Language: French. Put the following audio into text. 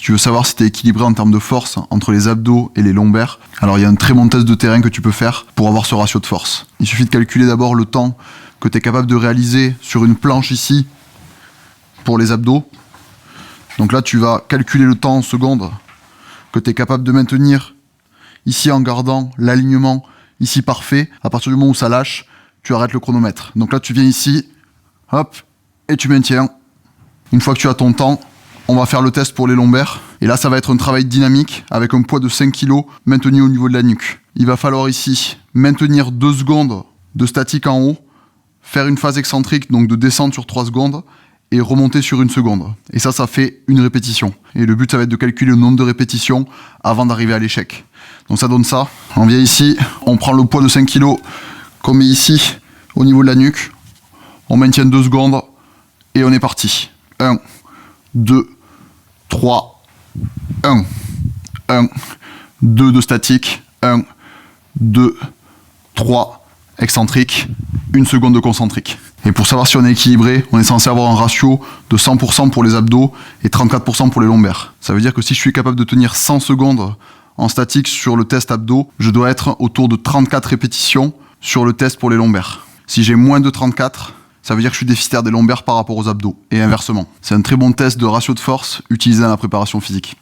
tu veux savoir si tu es équilibré en termes de force entre les abdos et les lombaires, alors il y a un très bon test de terrain que tu peux faire pour avoir ce ratio de force. Il suffit de calculer d'abord le temps que tu es capable de réaliser sur une planche ici pour les abdos. Donc là, tu vas calculer le temps en secondes que tu es capable de maintenir ici en gardant l'alignement ici parfait. À partir du moment où ça lâche, tu arrêtes le chronomètre. Donc là, tu viens ici, hop, et tu maintiens. Une fois que tu as ton temps, on va faire le test pour les lombaires. Et là, ça va être un travail dynamique avec un poids de 5 kg maintenu au niveau de la nuque. Il va falloir ici maintenir 2 secondes de statique en haut, faire une phase excentrique, donc de descendre sur 3 secondes, et remonter sur 1 seconde. Et ça fait une répétition. Et le but, ça va être de calculer le nombre de répétitions avant d'arriver à l'échec. Donc ça donne ça. On vient ici, on prend le poids de 5 kg qu'on met ici, au niveau de la nuque. On maintient 2 secondes, et on est parti. 1, 2, 3, 1, 1, 2 de statique, 1, 2, 3, excentrique, 1 seconde de concentrique. Et pour savoir si on est équilibré, on est censé avoir un ratio de 100% pour les abdos et 34% pour les lombaires. Ça veut dire que si je suis capable de tenir 100 secondes en statique sur le test abdos, je dois être autour de 34 répétitions sur le test pour les lombaires. Si j'ai moins de 34, ça veut dire que je suis déficitaire des lombaires par rapport aux abdos, et inversement. C'est un très bon test de ratio de force utilisé dans la préparation physique.